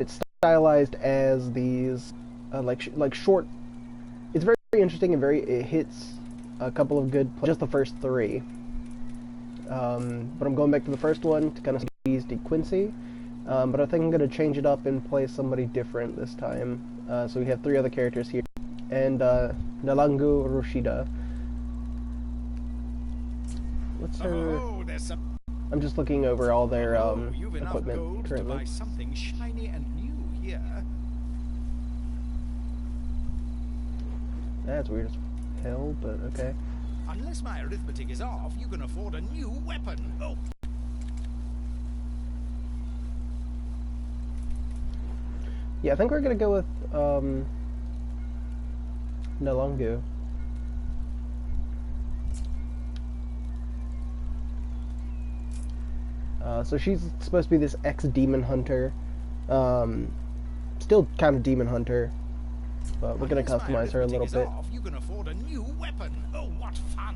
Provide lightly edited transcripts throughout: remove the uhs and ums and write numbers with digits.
it's stylized as these like short. It's very interesting and it hits a couple of good just the first three. But I'm going back to the first one to kind of squeeze the Quincy. But I think I'm going to change it up and play somebody different this time. So we have three other characters here. And Nalangu Rushida. What's her... I'm just looking over all their equipment currently. Buy something shiny and new here. That's weird as hell, but okay. Unless my arithmetic is off, you can afford a new weapon. Oh. Yeah, I think we're gonna go with Nalangu. So she's supposed to be this ex-demon hunter. Still kind of demon hunter, but we're gonna customize her a little bit. You can afford a new weapon. Oh, what fun!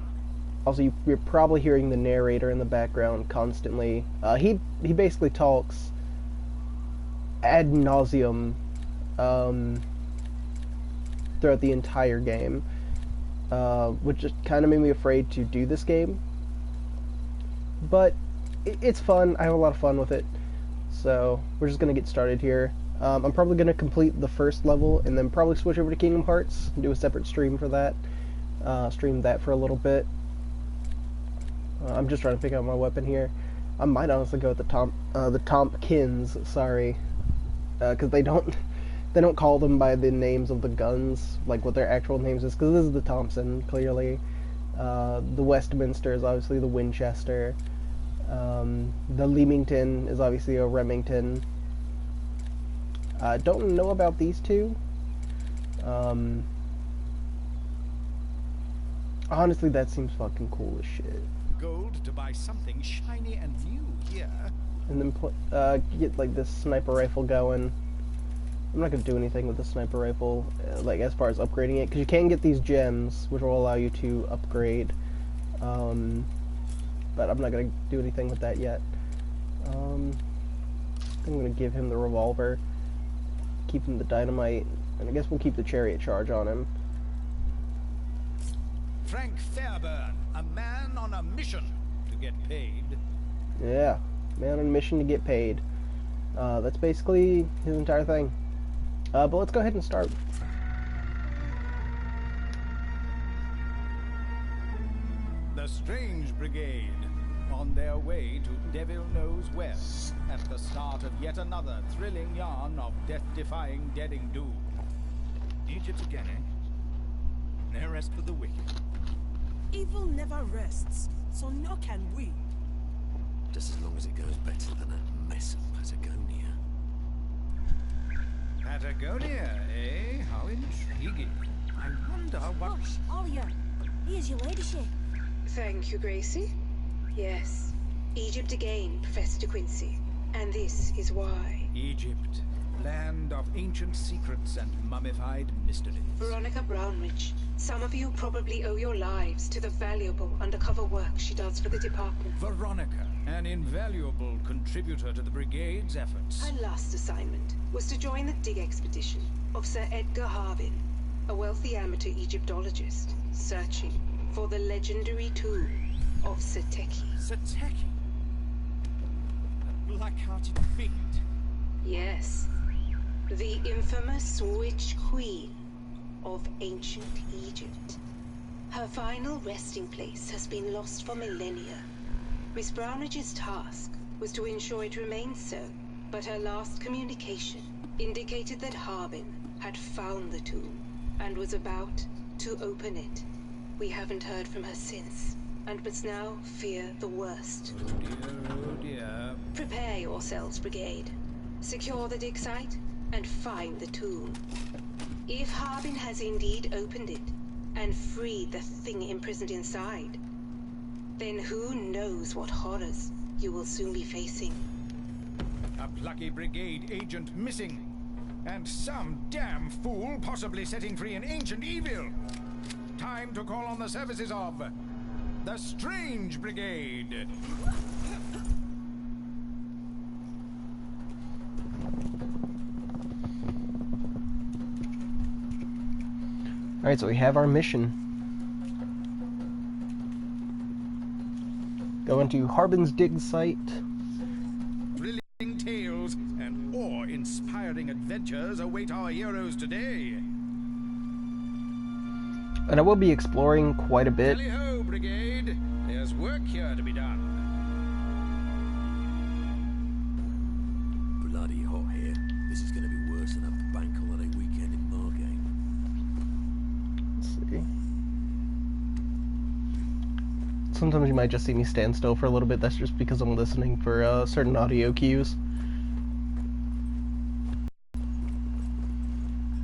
Also, you're probably hearing the narrator in the background constantly. He basically talks ad nauseum throughout the entire game, which just kind of made me afraid to do this game. But it's fun. I have a lot of fun with it. So we're just gonna get started here. I'm probably gonna complete the first level and then probably switch over to Kingdom Hearts and do a separate stream for that. Stream that for a little bit. I'm just trying to pick out my weapon here. I might honestly go with the Tompkins. Sorry, because they don't call them by the names of the guns, like what their actual names is. Because this is the Thompson, clearly. The Westminster is obviously the Winchester. The Leamington is obviously a Remington. I don't know about these two. Honestly, that seems fucking cool as shit. Gold to buy something shiny and new here. And then get like this sniper rifle going. I'm not gonna do anything with the sniper rifle, like as far as upgrading it, because you can get these gems, which will allow you to upgrade. But I'm not gonna do anything with that yet. I'm gonna give him the revolver, keep him the dynamite, and I guess we'll keep the chariot charge on him. Frank Fairburn, a man on a mission to get paid. Yeah, man on a mission to get paid. That's basically his entire thing. But let's go ahead and start. The Strange Brigade, on their way to devil knows where, at the start of yet another thrilling yarn of death-defying deading doom. Egypt again, eh? No rest for the wicked. Evil never rests, so nor can we. Just as long as it goes better than a mess of Patagonia. Patagonia, eh? How intriguing. I wonder what... Oh, Alia, here's your ladyship. Thank you, Gracie. Yes, Egypt again, Professor De Quincy. And this is why. Egypt, land of ancient secrets and mummified mysteries. Veronica Brownridge, some of you probably owe your lives to the valuable undercover work she does for the department. Veronica, an invaluable contributor to the Brigade's efforts. Her last assignment was to join the dig expedition of Sir Edgar Harbin, a wealthy amateur Egyptologist, searching for the legendary tomb of Seteki. Seteki? That black-hearted fiend. Yes, the infamous Witch Queen of ancient Egypt. Her final resting place has been lost for millennia. Miss Brownridge's task was to ensure it remains so, but her last communication indicated that Harbin had found the tomb and was about to open it. We haven't heard from her since, and must now fear the worst. Oh dear, oh dear. Prepare yourselves, Brigade. Secure the dig site and find the tomb. If Harbin has indeed opened it and freed the thing imprisoned inside, then who knows what horrors you will soon be facing. A plucky Brigade agent missing, and some damn fool possibly setting free an ancient evil. Time to call on the services of the Strange Brigade. Alright, so we have our mission. Go into Harbin's dig site. Thrilling tales and awe-inspiring adventures await our heroes today. And I will be exploring quite a bit. Tally-ho, Brigade! There's work here to be done. Bloody hot here. This is going to be worse than a bank holiday weekend in Margate. Let's see. Sometimes you might just see me stand still for a little bit. That's just because I'm listening for certain audio cues.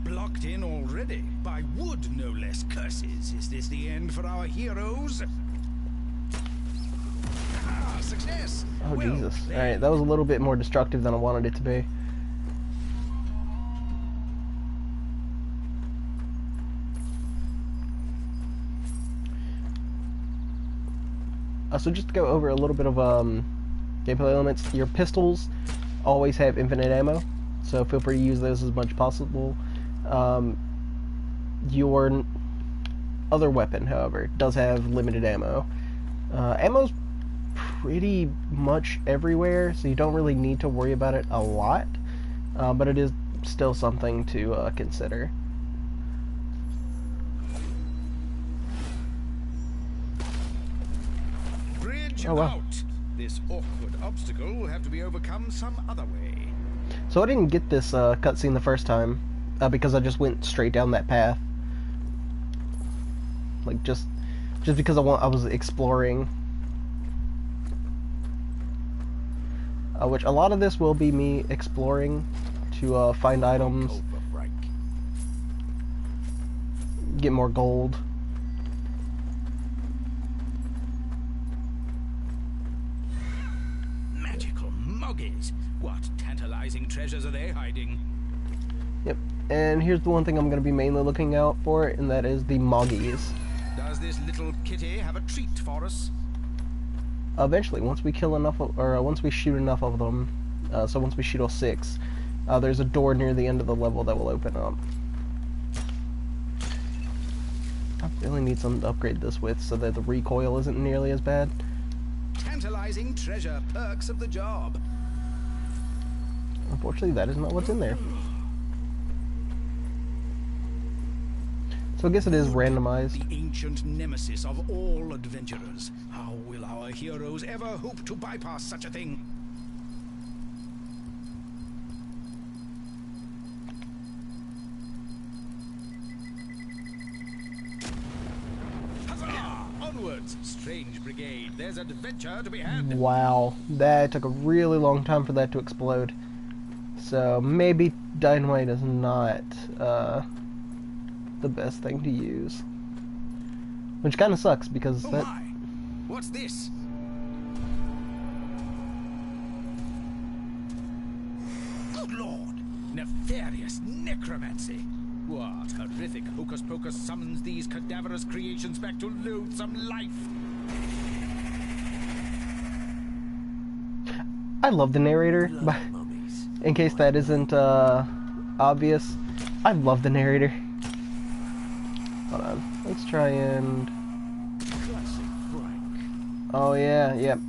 Blocked in already, by wood no less. Curses, is this the end for our heroes? Ah, success! Oh, Well Jesus. played. Alright, that was a little bit more destructive than I wanted it to be. So just to go over a little bit of gameplay elements, your pistols always have infinite ammo, so feel free to use those as much as possible. Your other weapon, however, does have limited ammo. Ammo's pretty much everywhere, so you don't really need to worry about it a lot, but it is still something to consider. Bridge Oh, wow. out! This awkward obstacle will have to be overcome some other way. So I didn't get this cutscene the first time, because I just went straight down that path. Like, just because I was exploring. Which a lot of this will be me exploring to find items, Over, Frank. get more gold. Magical moggies! What tantalizing treasures are they hiding? Yep. And here's the one thing I'm going to be mainly looking out for, and that is the moggies. Does this little kitty have a treat for us? Eventually, once we kill enough, once we shoot enough of them, so once we shoot all 6, there's a door near the end of the level that will open up. I really need something to upgrade this with so that the recoil isn't nearly as bad. Tantalizing treasure, perks of the job. Unfortunately, that is not what's in there. So I guess it is randomized. The ancient nemesis of all adventurers. How will our heroes ever hope to bypass such a thing? Huzzah! Onwards, strange brigade. There's adventure to be had. Wow, that took a really long time for that to explode. So maybe dynamite is not the best thing to use. Which kind of sucks because Oh that... my! What's this? Good lord! Nefarious necromancy! What horrific hocus-pocus summons these cadaverous creations back to loathsome life? I love the narrator, but Bloody mummies. in case that isn't obvious, I love the narrator. Hold on, let's try and... Classic Frank. Oh yeah, yep.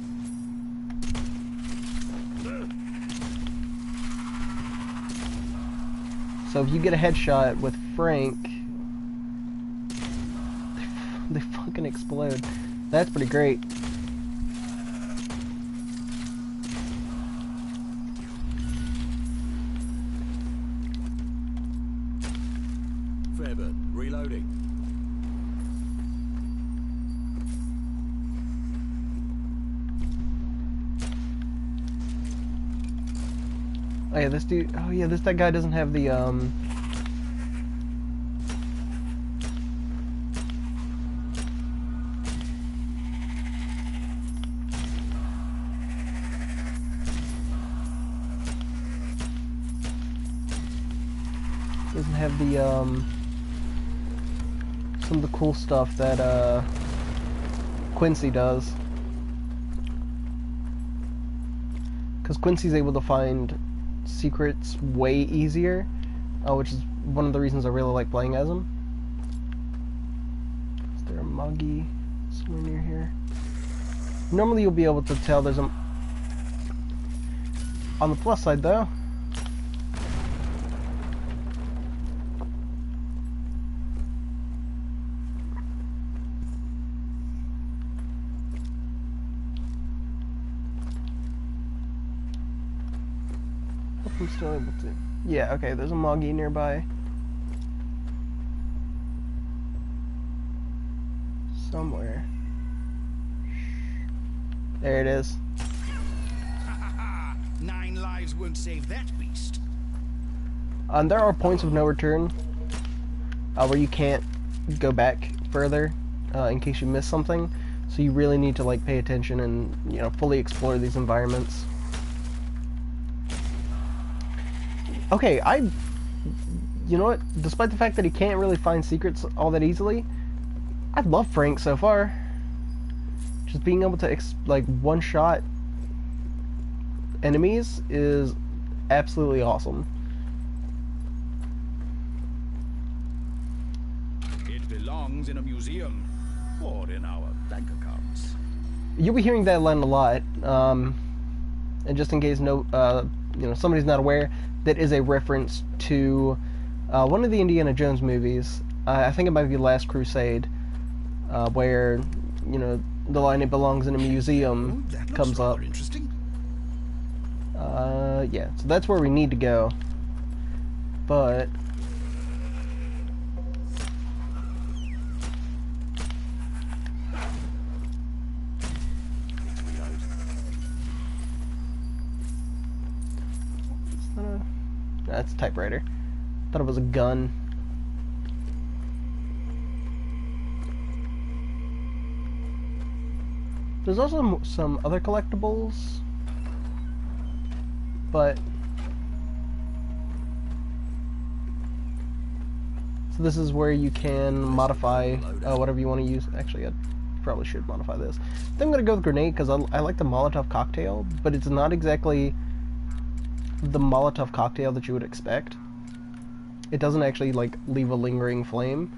So if you get a headshot with Frank, they fucking explode. That's pretty great. Fairburn, reloading. Oh yeah, this dude. Oh yeah, that guy doesn't have the some of the cool stuff that Quincy does. Because Quincy's able to find secrets way easier, which is one of the reasons I really like playing as him. Moggy somewhere near here. Normally you'll be able to tell there's a... On the plus side though, hope I'm still able to... Yeah, okay, there's a Moggy nearby. Somewhere. There it is. 9 lives won't save that beast. There are points of no return where you can't go back further in case you miss something. So you really need to like pay attention and, you know, fully explore these environments. Okay, you know what? Despite the fact that he can't really find secrets all that easily, I love Frank so far. Just being able to like one-shot enemies is absolutely awesome. It belongs in a museum or in our bank accounts. You'll be hearing that line a lot, and just in case you know, somebody's not aware, that is a reference to one of the Indiana Jones movies. I think it might be Last Crusade, where, you know, the line "it belongs in a museum" comes up. Interesting. Yeah, so that's where we need to go. But that's a typewriter. Thought it was a gun. There's also some other collectibles, but so this is where you can modify whatever you want to use. Actually, I probably should modify this. I think I'm gonna go with grenade because I like the Molotov cocktail, but it's not exactly the Molotov cocktail that you would expect. It doesn't actually like leave a lingering flame,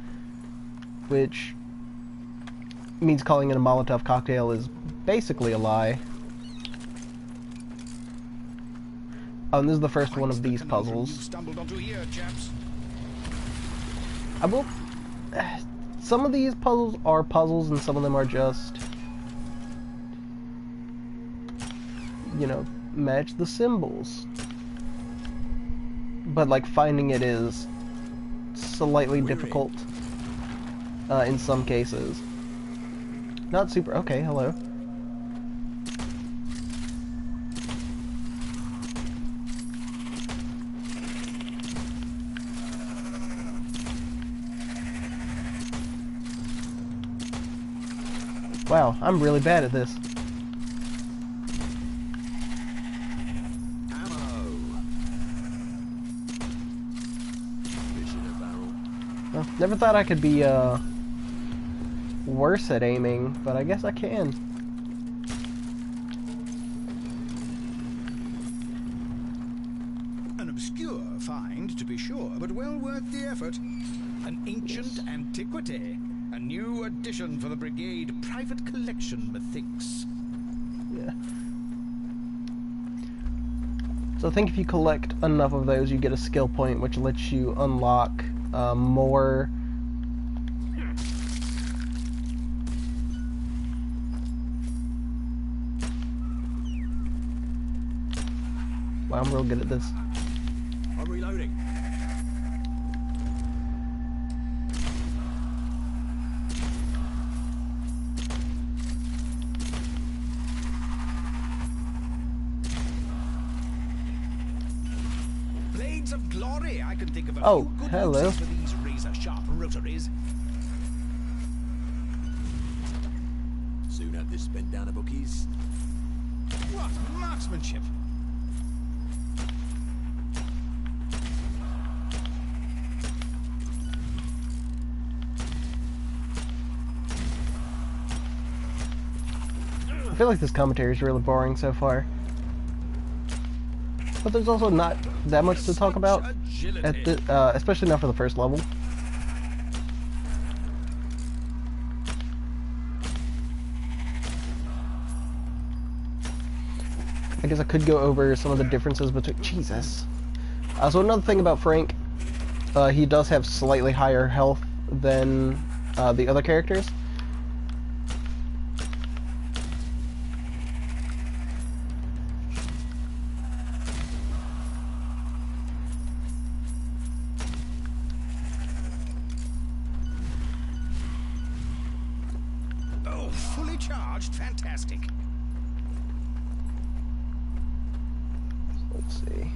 which means calling it a Molotov cocktail is basically a lie. Oh, and this is the first one of these puzzles. Stumbled onto here, chaps. I will... Some of these puzzles are puzzles and some of them are just, you know, match the symbols. But like finding it is slightly difficult in some cases. Not super... Okay, hello. Wow, I'm really bad at this. Ammo. Fish in a barrel. Well, never thought I could be worse at aiming, but I guess I can. An obscure find, to be sure, but well worth the effort. An ancient antiquity. A new addition for the Brigade private collection, methinks. Yeah. So I think if you collect enough of those, you get a skill point, which lets you unlock more... Wow, I'm real good at this. I'm reloading. Blades of glory! I can think of a Oh, few good hello. uses for these razor-sharp rotaries. Soon have this spent down the bookies. What marksmanship! I feel like this commentary is really boring so far. But there's also not that much to talk about, at the, especially not for the first level. I guess I could go over some of the differences between... Jesus. So another thing about Frank, he does have slightly higher health than the other characters. Oh, fully charged. Fantastic. Let's see.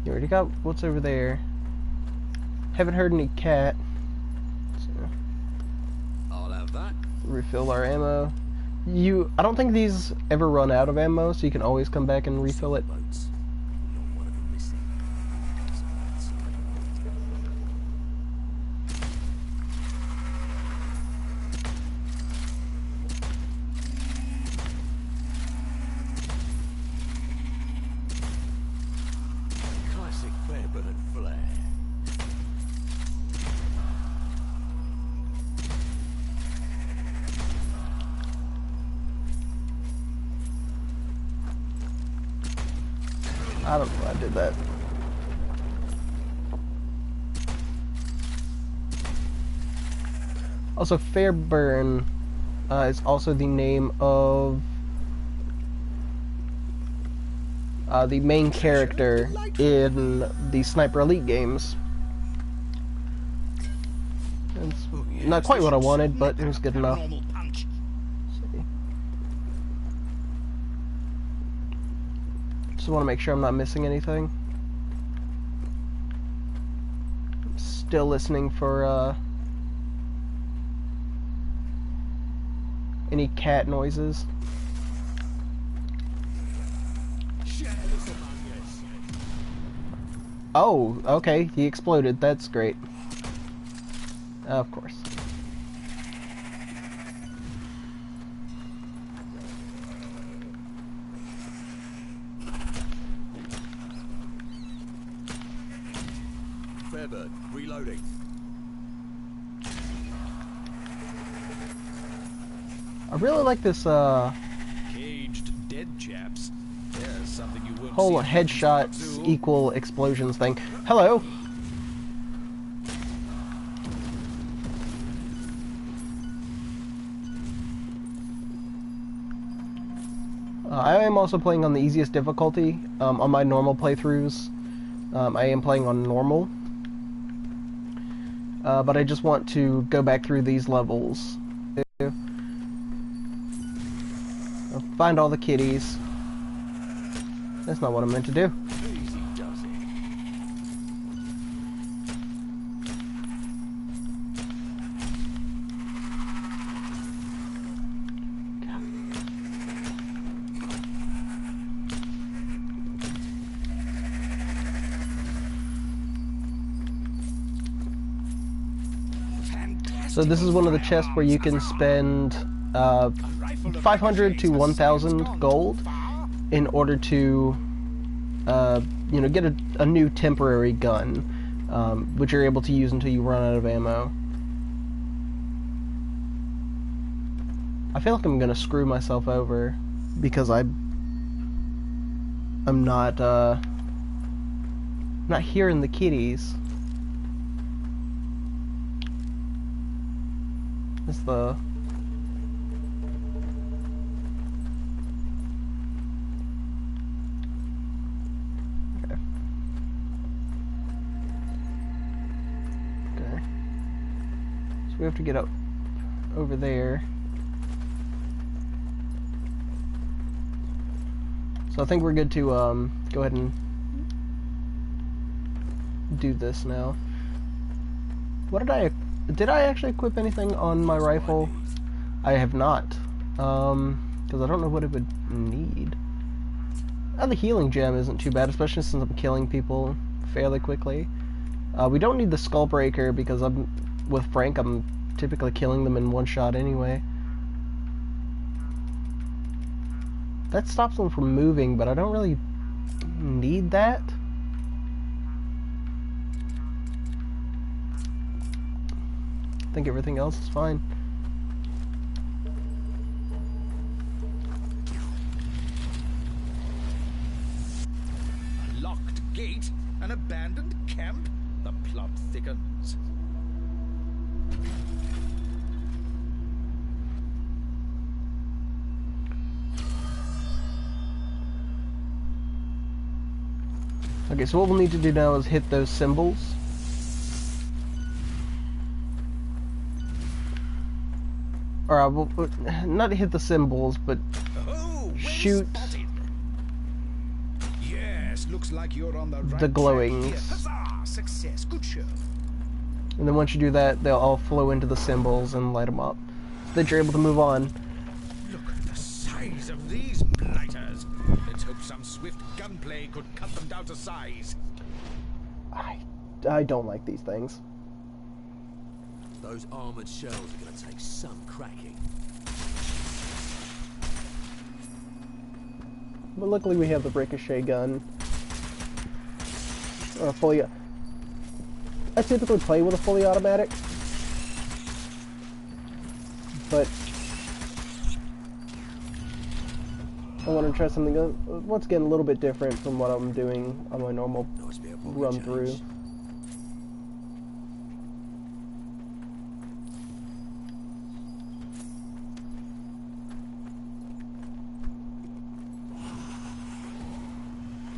You already got what's over there. Haven't heard any cat. So I'll have that. refill our ammo. I don't think these ever run out of ammo, so you can always come back and refill it. Boats. Not one of them missing. Classic Fairburn flair. I don't know why I did that. Also, Fairburn is also the name of the main character in the Sniper Elite games. It's not quite what I wanted, but it was good enough. Normal punch. Just want to make sure I'm not missing anything. Still listening for any cat noises. Oh, okay, he exploded. That's great. Of course. Fairburn, reloading. I really like this Caged dead chaps. There's something you wouldn't whole see headshots too. equal explosions thing. Hello. I am also playing on the easiest difficulty. On my normal playthroughs, I am playing on normal. But I just want to go back through these levels. Find all the kitties. That's not what I meant to do. Easy does it. So this is one of the chests where you can spend 500 to 1,000 gold in order to, you know, get a new temporary gun, which you're able to use until you run out of ammo. I feel like I'm gonna screw myself over because I'm not hearing the kitties. It's the okay. So we have to get up over there. So I think we're good to go ahead and do this now. What did I actually equip anything on my rifle? I have not, because I don't know what it would need. The healing gem isn't too bad, especially since I'm killing people fairly quickly. We don't need the skull breaker because with Frank, I'm typically killing them in one shot anyway. That stops them from moving, but I don't really need that. I think everything else is fine. locked gate, an abandoned camp. The plot thickens. Okay, so what we'll need to do now is hit those symbols. Or we'll not hit the symbols, but Oh, well shoot spotted. Yes, looks like you're on the right the track glowings. here. Huzzah! Success. Good show. And then once you do that, they'll all flow into the symbols and light them up, so that you're able to move on. Look at the size of these blighters. Let's hope some swift gunplay could cut them down to size. I don't like these things. Those armored shells are going to take some cracking. But luckily we have the ricochet gun. I typically play with a fully automatic, but I want to try something once again a little bit different from what I'm doing on my normal Nice bit of body run change. through.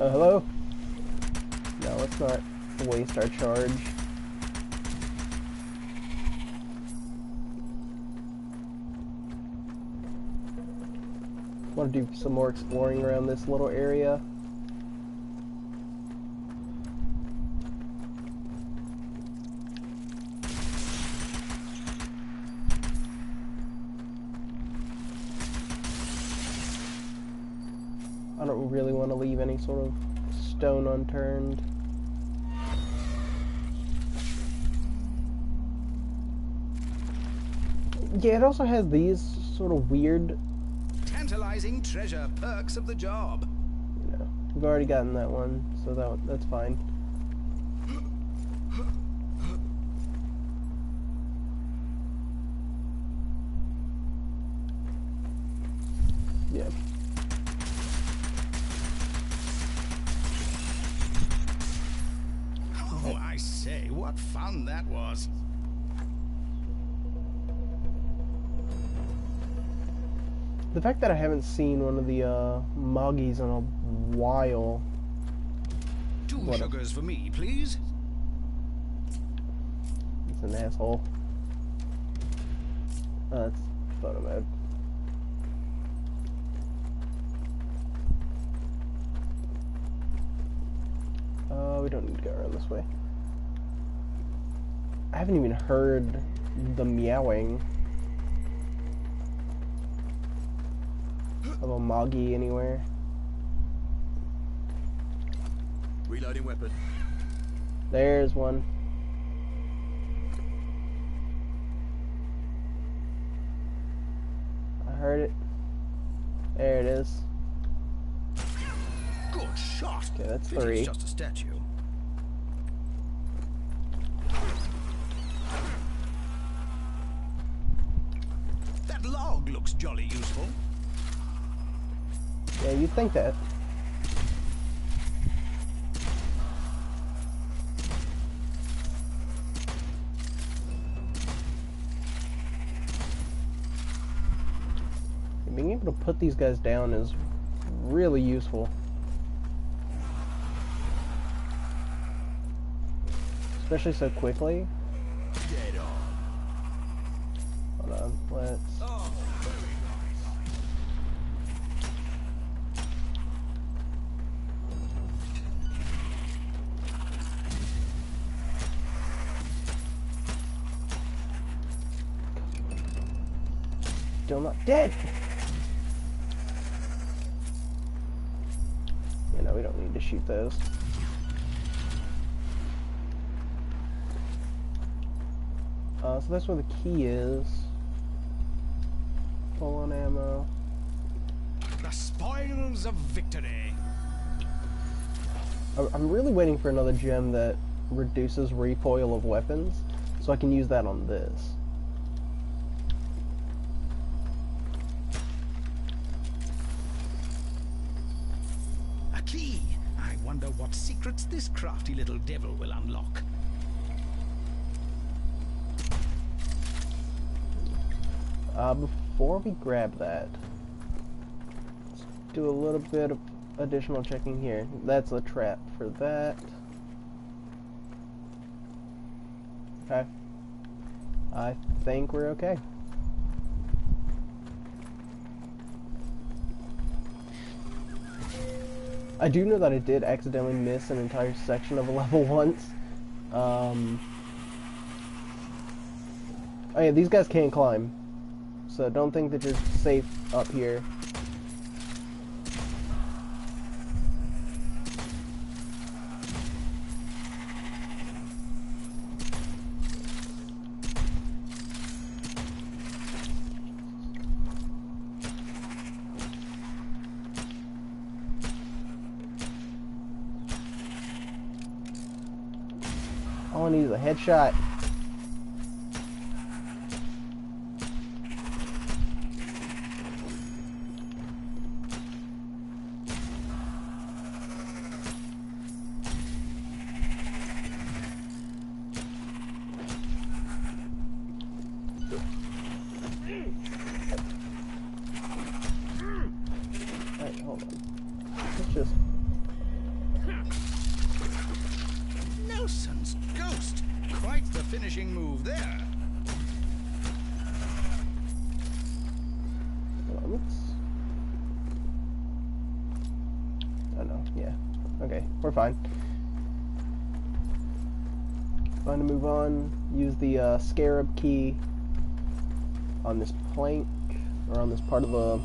Oh, hello? No, let's not waste our charge. Want to do some more exploring around this little area. I don't really want to leave any sort of stone unturned. Yeah, it also has these sort of weird, Tantalizing treasure perks of the job. you know, we've already gotten that one, so that's fine. Yeah. Oh, I say, what fun that was. The fact that I haven't seen one of the Moggies in a while. 2 sugars for me, please. It's an asshole. It's photo mode. We don't need to go around this way. I haven't even heard the meowing of a Moggy anywhere. Reloading weapon. There's one. I heard it. There it is. Good shot. Okay, that's Pity's 3. just a statue. That log looks jolly useful. Yeah, you'd think that. Being able to put these guys down is really useful. Especially so quickly. Dead on. Hold on, let's... Oh, very Still not dead! You know, we don't need to shoot those. So that's where the key is. Full on ammo. The spoils of victory. I'm really waiting for another gem that reduces recoil of weapons, so I can use that on this. A key. I wonder what secrets this crafty little devil will unlock. Before we grab that, let's do a little bit of additional checking here. That's a trap for that. Okay. I think we're okay. I do know that I did accidentally miss an entire section of a level once. Oh yeah, these guys can't climb. So don't think that you're safe up here. All I need is a headshot. Alright, hold on. Let's just... Nelson's ghost! Quite the finishing move there. Let's... Oh no, yeah. Okay, we're fine. Fine to move on. Use the scarab key on this plank, or on this part of the...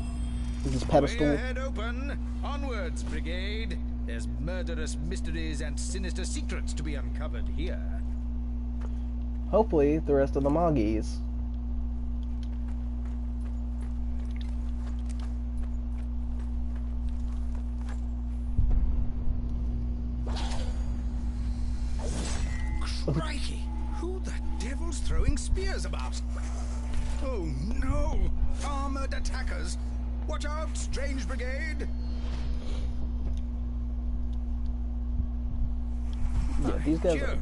this pedestal. Way ahead open. Onwards, Brigade. There's murderous mysteries and sinister secrets to be uncovered here. Hopefully, the rest of the Moggies. Crikey! Who the devil's throwing spears about? Oh no! Armored attackers! Watch out, strange brigade! Yeah, these guys Jove. are...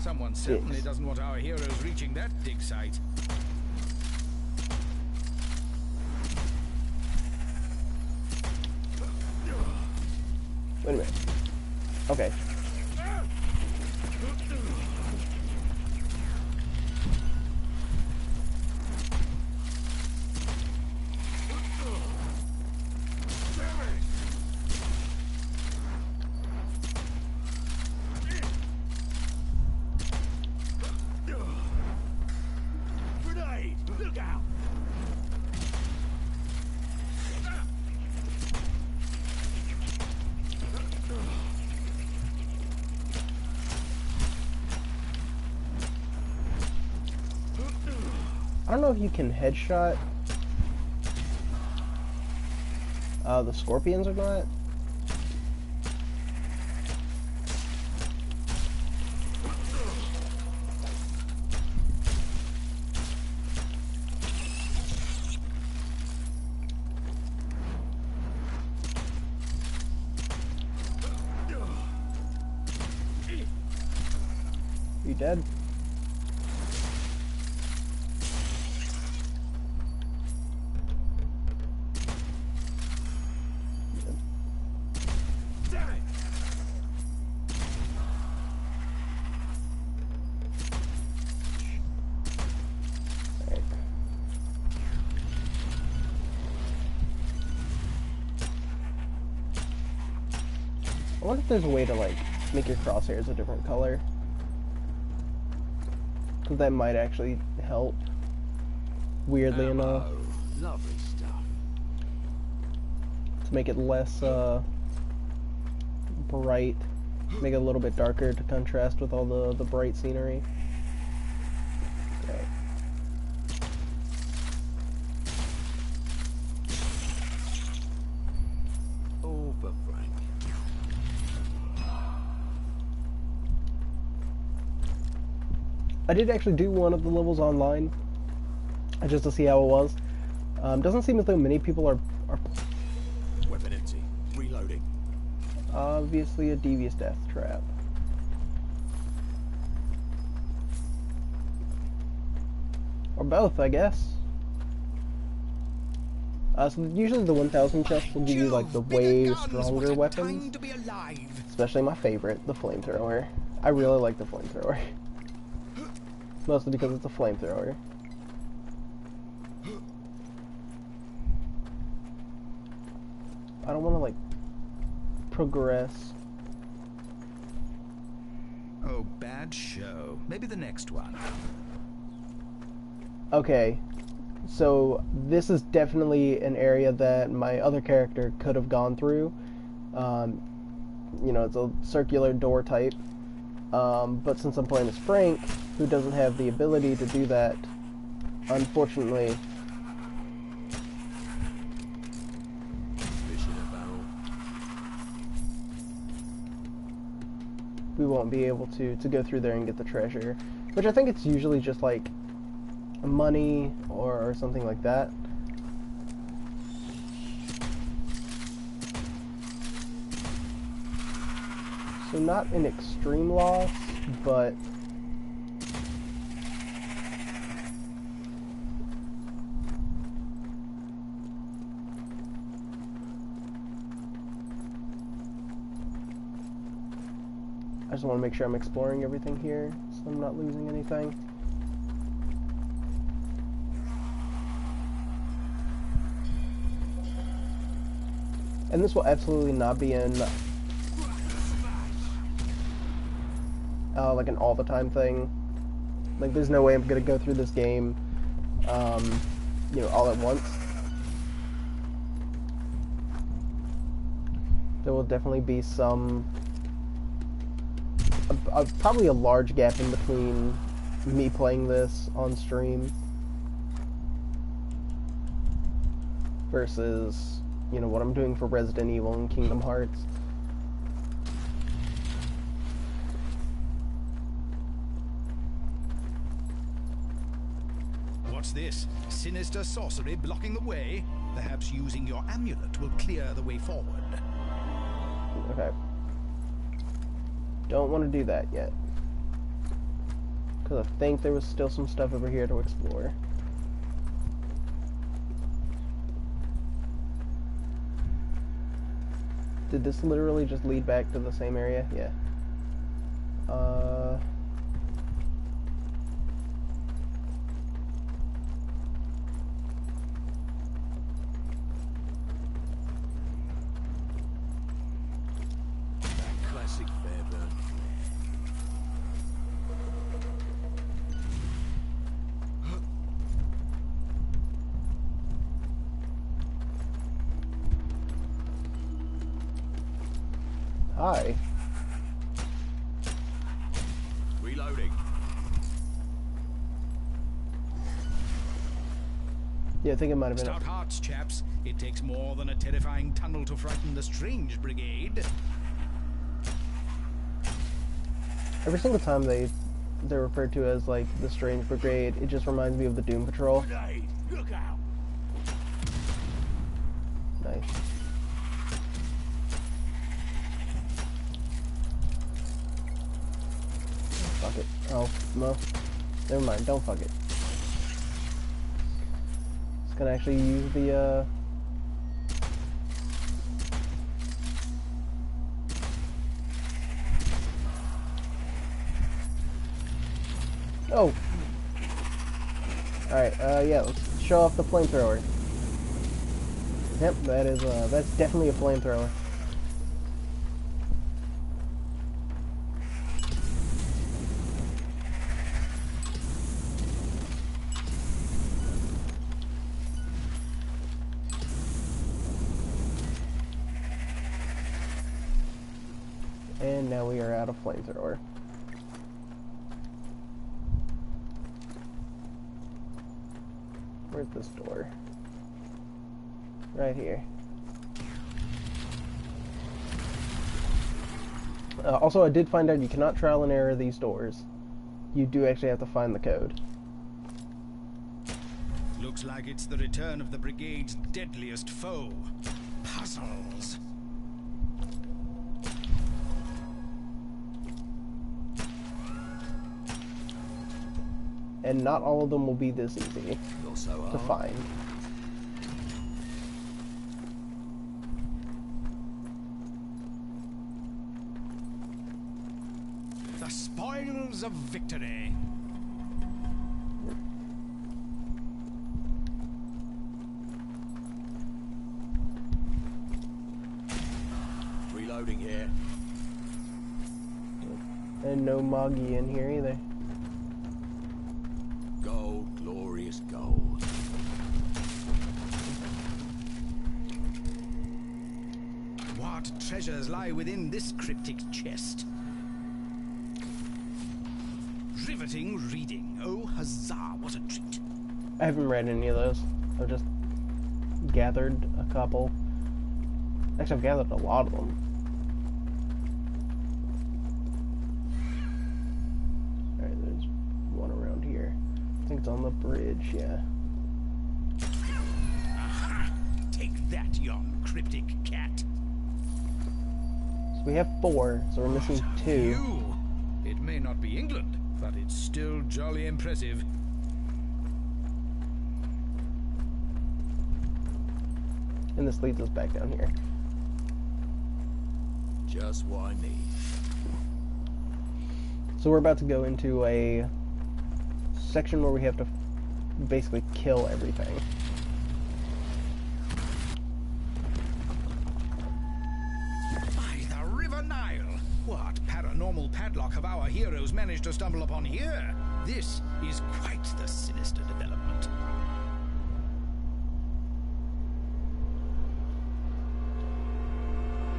Someone certainly dicks. doesn't want our heroes reaching that dig site. Wait a minute. Okay. Brigade, look out! I don't know if you can headshot the scorpions or not. You dead? Damn it! Alright. I wonder if there's a way to like make your crosshairs a different color. Because that might actually help. Weirdly enough. Lovely stuff. To make it less bright. Make it a little bit darker to contrast with all the bright scenery. Okay. All for Frank. I did actually do one of the levels online, just to see how it was. Doesn't seem as though many people are Weapon empty. Reloading. Obviously a devious death trap. Or both, I guess. So usually the 1000 chests will give you like the way stronger weapons. Especially my favorite, the flamethrower. I really like the flamethrower. Mostly because it's a flamethrower. I don't want to like progress. Oh, bad show. Maybe the next one. Okay, so this is definitely an area that my other character could have gone through. You know, it's a circular door type. But since I'm playing as Frank, who doesn't have the ability to do that, unfortunately, we won't be able to go through there and get the treasure. Which I think it's usually just like money or something like that. So not an extreme loss, but I just want to make sure I'm exploring everything here so I'm not losing anything. And this will absolutely not be in like an all the time thing. Like there's no way I'm gonna go through this game you know, all at once. There will definitely be some probably a large gap in between me playing this on stream versus, you know, what I'm doing for Resident Evil and Kingdom Hearts. What's this? Sinister sorcery blocking the way? Perhaps using your amulet will clear the way forward. Okay. Don't want to do that yet. Because I think there was still some stuff over here to explore. Did this literally just lead back to the same area? Yeah. Classic Fairburn. Hi. Reloading. Yeah, I think it might have been. Stout hearts, chaps. It takes more than a terrifying tunnel to frighten the strange brigade. Every single time they're referred to as like the Strange Brigade, it just reminds me of the Doom Patrol. Look out. Nice. Fuck it. Oh, no. Never mind, don't fuck it. Just gonna actually use the, Oh! Alright, yeah, let's show off the flamethrower. Yep, that's definitely a flamethrower. And now we are out of flamethrower. Where's this door? Right here. Also, I did find out you cannot trial and error these doors. You do actually have to find the code. Looks like it's the return of the brigade's deadliest foe. Puzzles. and not all of them will be this easy Not so to hard. find. The spoils of victory. Reloading here. And no Moggy in here either. Gold, glorious gold. What treasures lie within this cryptic chest? Riveting reading. Oh, huzzah, what a treat. I haven't read any of those. I've just gathered a couple. Actually, I've gathered a lot of them. Alright, there's one around here. I think it's on the bridge, yeah. Aha! Take that, young cryptic cat. So we have 4, so we're missing 2. You! It may not be England, but it's still jolly impressive. And this leads us back down here. Just what I need. So we're about to go into a section where we have to basically kill everything. By the River Nile! What paranormal padlock have our heroes managed to stumble upon here? This is quite the sinister development.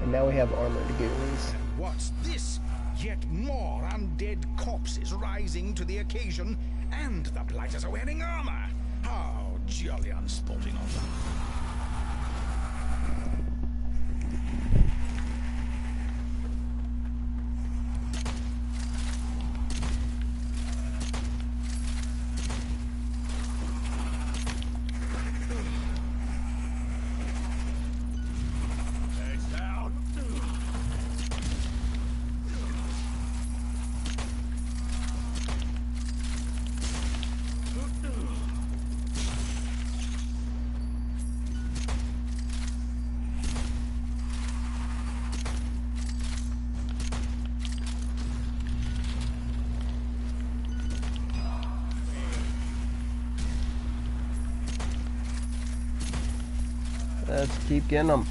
And now we have armored goons. What's this? Yet more undead corpses rising to the occasion, and the blighters are wearing armor. How jolly unsporting of them. Heads down. Let's keep getting them.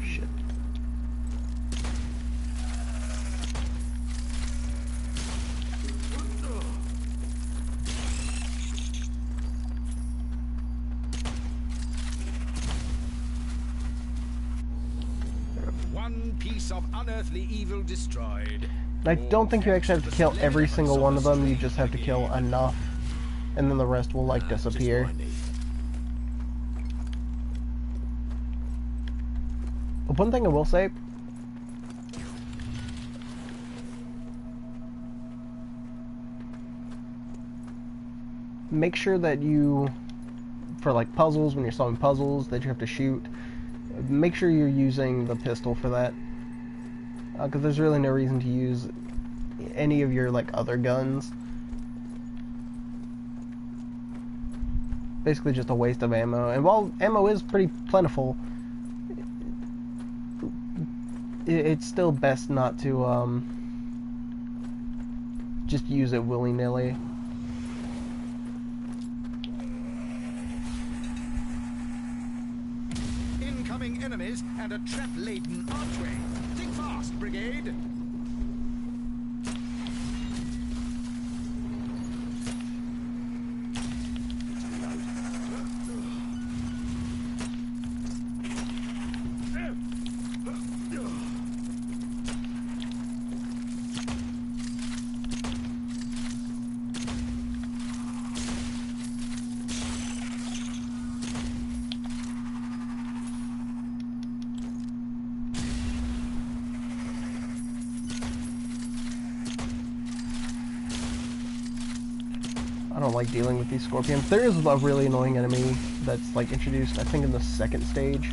Shit. One piece of unearthly evil destroyed. I don't think you actually have to kill every single one of them, you just have to kill enough. And then the rest will, like, disappear. Just what I need. But one thing I will say, make sure that you, for like puzzles, when you're solving puzzles that you have to shoot, make sure you're using the pistol for that. Because there's really no reason to use any of your, like, other guns. Basically just a waste of ammo. And while ammo is pretty plentiful, it's still best not to just use it willy-nilly. Incoming enemies and a trap-laden archway. Think fast, Brigade. like dealing with these scorpions. There is a really annoying enemy that's like introduced, I think, in the second stage.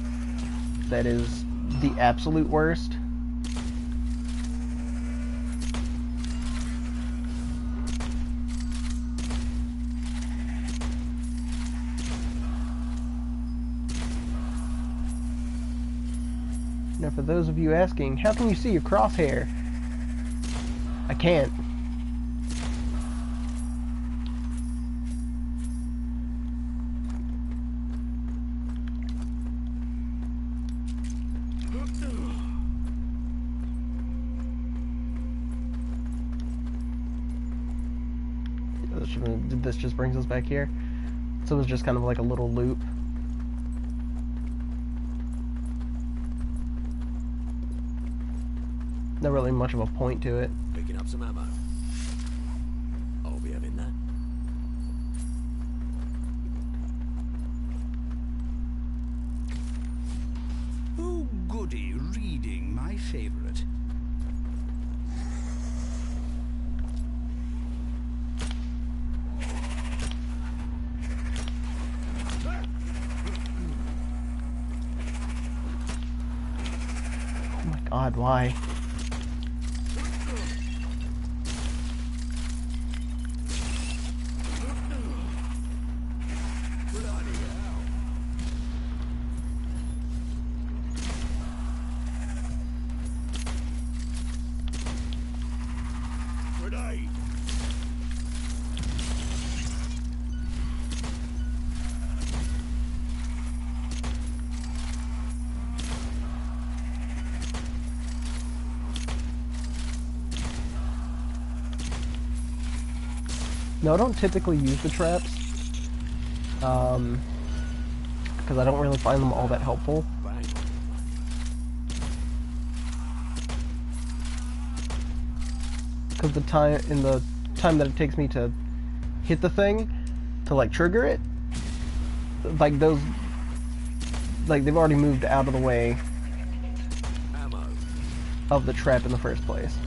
That is the absolute worst. Now, for those of you asking, how can you see your crosshair? I can't. This just brings us back here. So it was just kind of like a little loop. Not really much of a point to it. Picking up some ammo. I'll be having that. Oh, goody, reading, my favorite. Oh my god, why? No, I don't typically use the traps, because I don't really find them all that helpful. Because the time that it takes me to hit the thing, to like trigger it, like those, like they've already moved out of the way of the trap in the first place.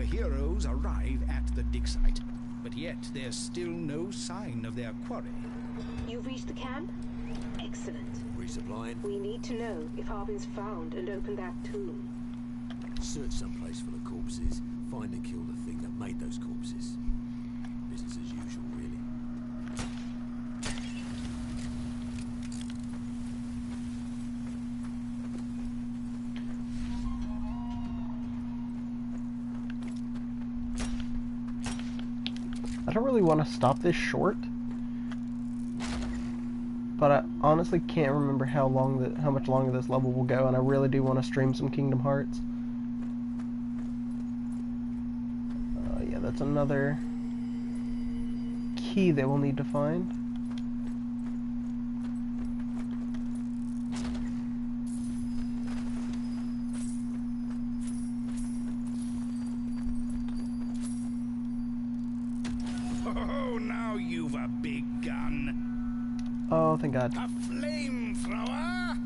Heroes arrive at the dig site, but yet there's still no sign of their quarry. You've reached the camp? Excellent. Resupplying. We need to know if Harbin's found and opened that tomb. Search someplace full of corpses. Find and kill the thing that made those corpses. Business as usual, really. I don't really want to stop this short, but I honestly can't remember how much longer this level will go, and I really do want to stream some Kingdom Hearts. Yeah, that's another key that we'll need to find. Oh, now you've a big gun. Oh, thank God. A flamethrower?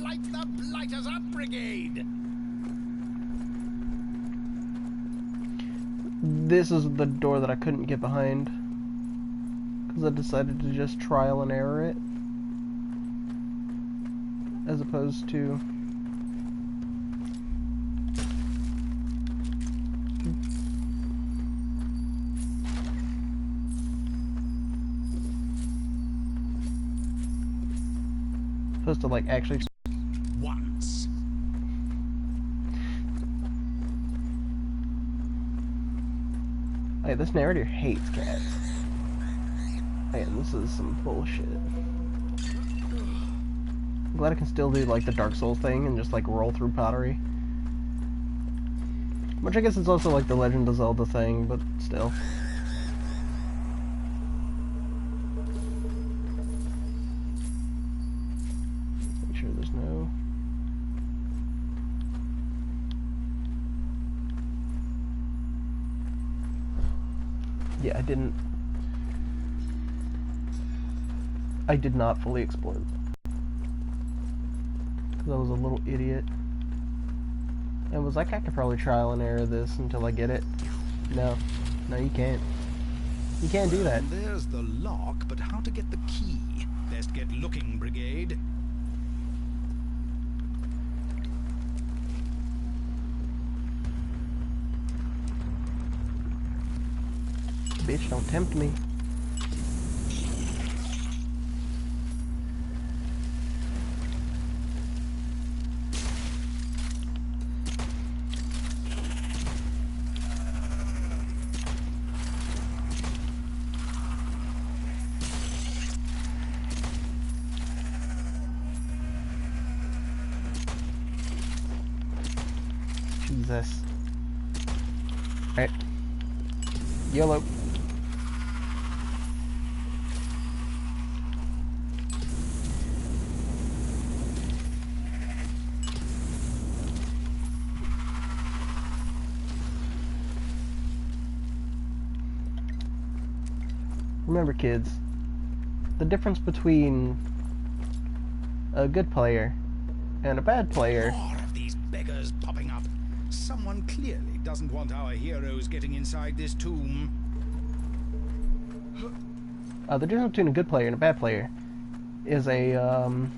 Light the blighters up, Brigade! This is the door that I couldn't get behind, because I decided to just trial and error it, as opposed to like actually once. Hey, this narrator hates cats. Man, this is some bullshit. I'm glad I can still do like the Dark Souls thing and just like roll through pottery. Which I guess is also like the Legend of Zelda thing, but still. Make sure there's no... Yeah, I did not fully explore it. Because I was a little idiot. It was like I could probably trial and error this until I get it. No. No, you can't. You can't do that. There's the lock, but how to get the key? Best get looking, Brigade. Bitch, don't tempt me. Jesus. Alright. YOLO. Remember, kids, the difference between a good player and a bad player. More of these beggars popping up. Someone clearly doesn't want our heroes getting inside this tomb. The difference between a good player and a bad player is a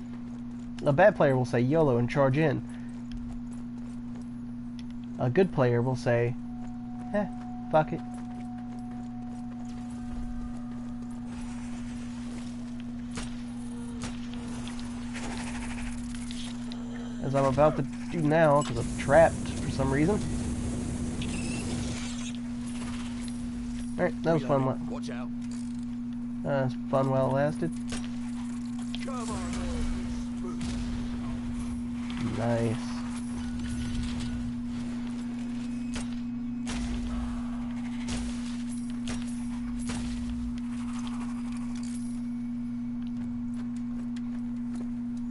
bad player will say YOLO and charge in. A good player will say, fuck it. As I'm about to do now, because I'm trapped for some reason. Alright, that was fun. Watch out. It's fun while it lasted. Come on, Nice.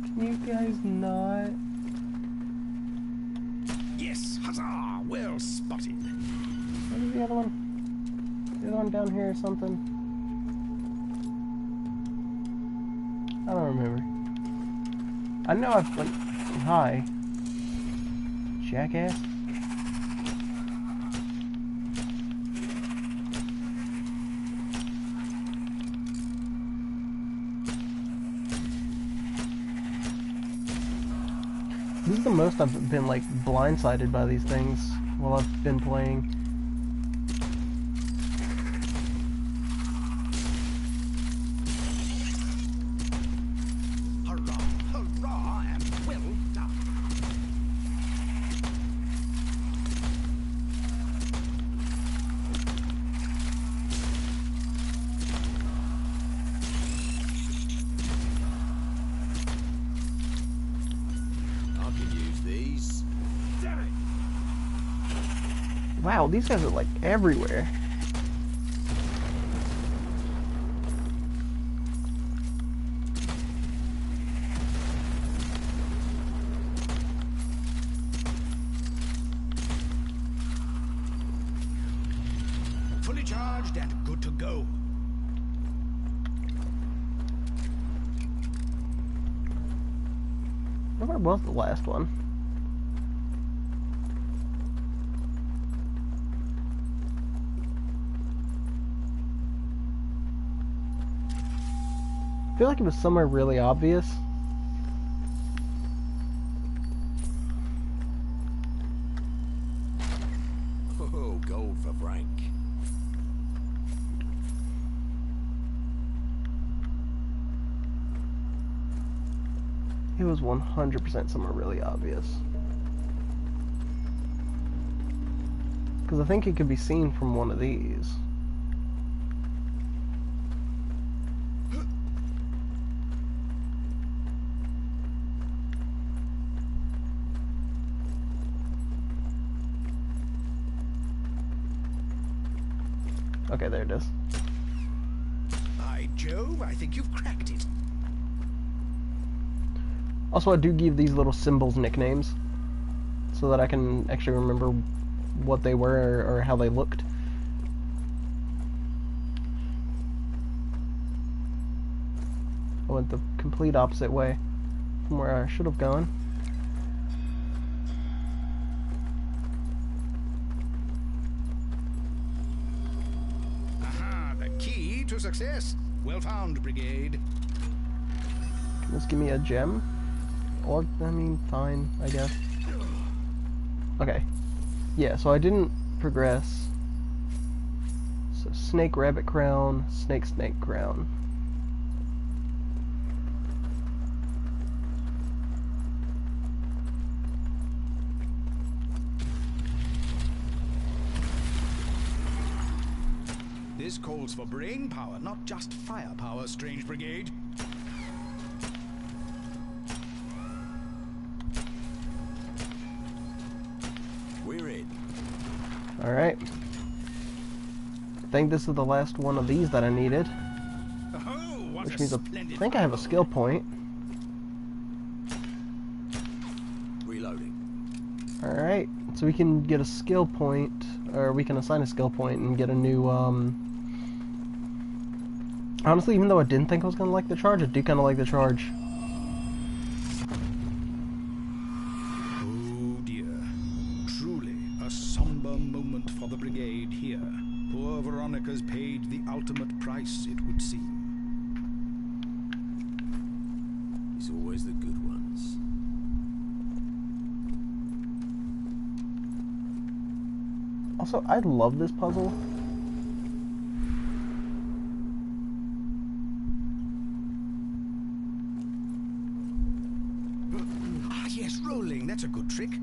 Can you guys not? Yes, huzzah! Well spotted. Where's the other one? The other one down here or something? I don't remember. I know I've, like, hi. Jackass. This is the most I've been, like, blindsided by these things while I've been playing. Hurrah, hurrah, and well done. I can use these. Damn it! Wow, these guys are, like, everywhere. Fully charged and good to go. Where was the last one? I feel like it was somewhere really obvious. Oh, gold for Frank. It was 100% somewhere really obvious. Because I think it could be seen from one of these. Okay, there it is. By Jove, I think you've cracked it. Also, I do give these little symbols nicknames so that I can actually remember what they were or how they looked. I went the complete opposite way from where I should have gone. to success. Well found, Brigade. Just give me a gem. Or, I mean, fine, I guess. Okay. Yeah, so I didn't progress. So, snake, rabbit crown, snake, snake crown. This calls for brain power, not just firepower, Strange Brigade. We're in. Alright. I think this is the last one of these that I needed. Oh, what Which a means splendid I think I have a skill point. Reloading. Alright. So we can get a skill point, or we can assign a skill point and get a new, Honestly, even though I didn't think I was going to like the charge, I do kind of like the charge. Oh dear. Truly a somber moment for the Brigade here. Poor Veronica's paid the ultimate price, it would seem. It's always the good ones. Also, I love this puzzle. Ah, yes, rolling. That's a good trick.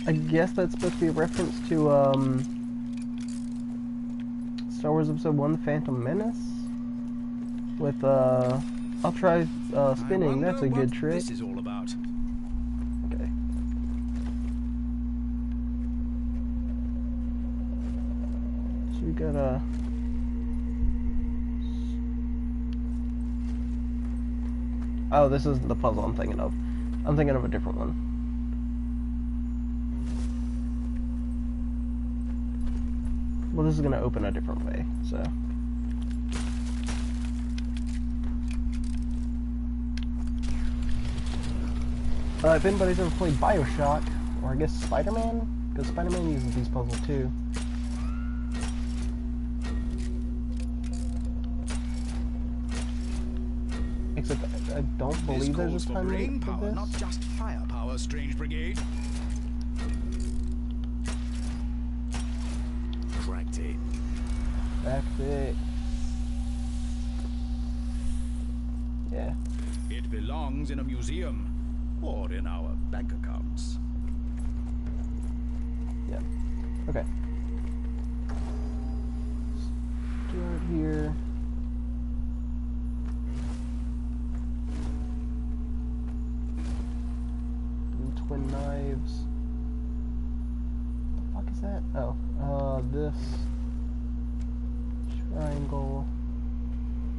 I guess that's supposed to be a reference to, Star Wars Episode 1, Phantom Menace? With, I'll try, spinning. That's a good trick. This is all about. Okay. So we got a... Oh, this isn't the puzzle I'm thinking of. I'm thinking of a different one. Well, this is going to open a different way, so... if anybody's ever played Bioshock, or I guess Spider-Man, because Spider-Man uses these puzzles too. Except I don't believe there's a time limit brain for power, this. not just firepower, Strange Brigade. Cracked it. Back it. Yeah. It belongs in a museum, or in our bank accounts. Yeah. Okay. Start here. And twin knives. What the fuck is that? Oh, this. Triangle.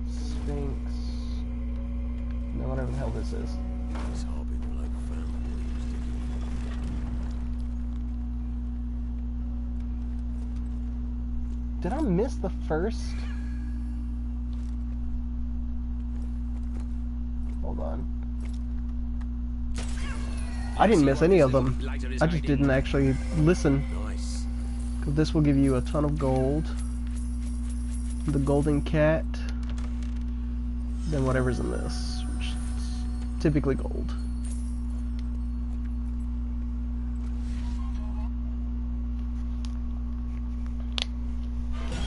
Sphinx. No, whatever the hell this is. This Harbin bloke found what he was digging. Did I miss the first? Hold on. I didn't miss any of them. I just didn't actually listen. Nice. Because this will give you a ton of gold. The golden cat. Then whatever's in this, which is typically gold.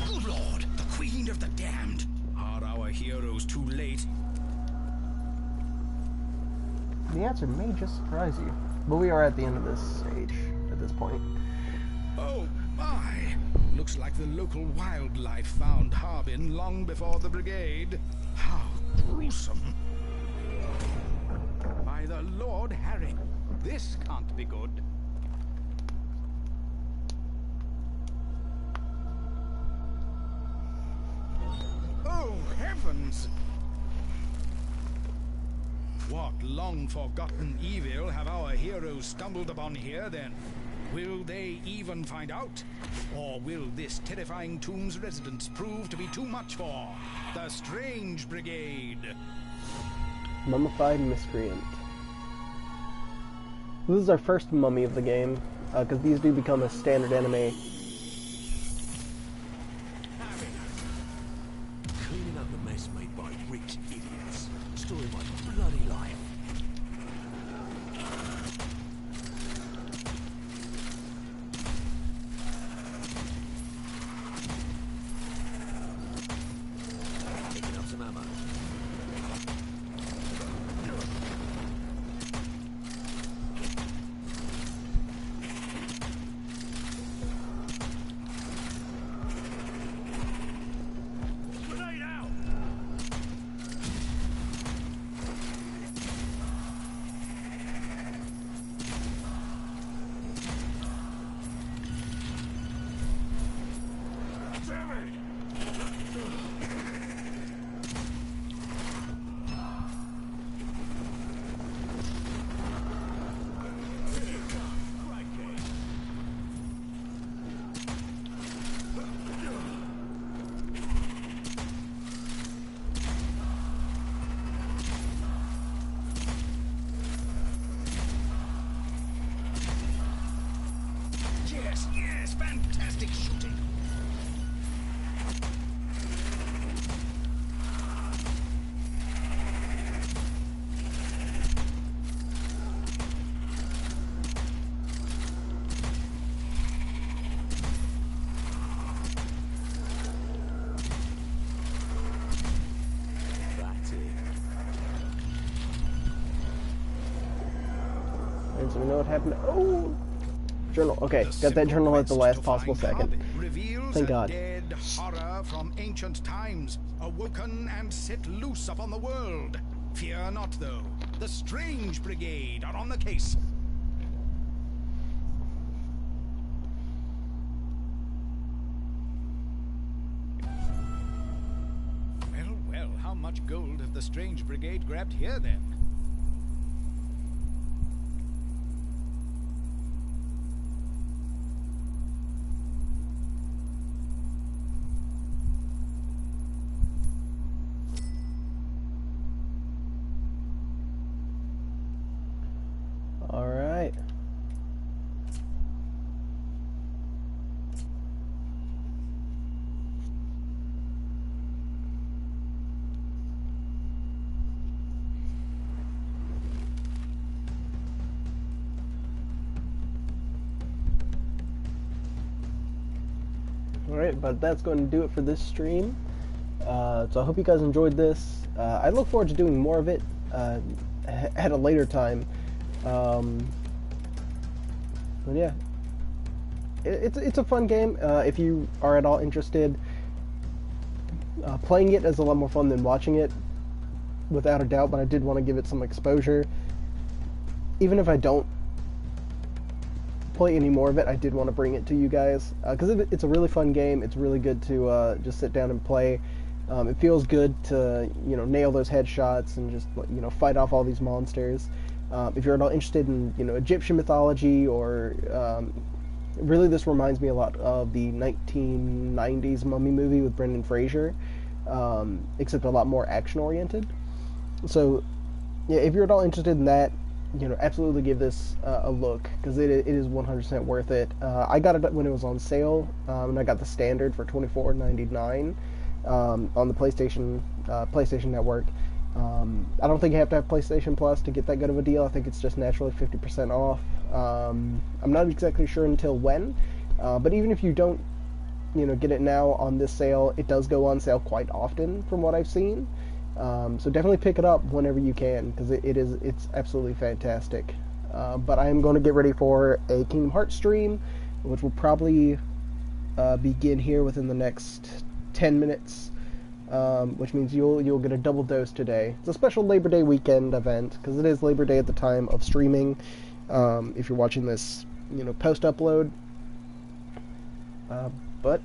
Good Lord, the Queen of the Damned. Are our heroes too late? The answer may just surprise you. But we are at the end of this stage at this point. Oh my! Looks like the local wildlife found Harbin long before the Brigade. How gruesome. By the Lord Harry, this can't be good. Oh, heavens! What long-forgotten evil have our heroes stumbled upon here, then? Will they even find out? Or will this terrifying tomb's residents prove to be too much for the Strange Brigade? Mummified Miscreant. This is our first mummy of the game, because these do become a standard enemy. the mess made by rich idiots. Story of my bloody life. Picking up some ammo. Grenade out! Damn it! Yes, yes, fantastic shooting. That's it. And so we know what happened. Oh! Journal. Okay, The got that simple journal at the quest last to possible find second. Harvey reveals Thank a God. dead horror from ancient times, awoken and set loose upon the world. Fear not, though. The Strange Brigade are on the case. Well, well, how much gold have the Strange Brigade grabbed here, then? Alright. Alright, but that's going to do it for this stream. So I hope you guys enjoyed this. I look forward to doing more of it at a later time. But yeah, it's a fun game. If you are at all interested, playing it is a lot more fun than watching it, without a doubt. But I did want to give it some exposure. Even if I don't play any more of it, I did want to bring it to you guys because it's a really fun game. It's really good to just sit down and play. It feels good to nail those headshots and just fight off all these monsters. If you're at all interested in Egyptian mythology, or really this reminds me a lot of the 1990s Mummy movie with Brendan Fraser, except a lot more action oriented. So yeah, if you're at all interested in that, absolutely give this a look, because it is 100% worth it. I got it when it was on sale, and I got the standard for $24.99 on the PlayStation Network. I don't think you have to have PlayStation Plus to get that good of a deal. I think it's just naturally 50% off. I'm not exactly sure until when, but even if you don't, get it now on this sale, it does go on sale quite often from what I've seen. So definitely pick it up whenever you can, because it's absolutely fantastic. But I am going to get ready for a Kingdom Hearts stream, which will probably begin here within the next 10 minutes. Which means you'll get a double dose today. It's a special Labor Day weekend event, because it is Labor Day at the time of streaming. If you're watching this, post-upload. But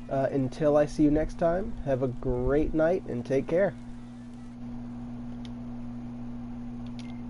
until I see you next time, have a great night and take care.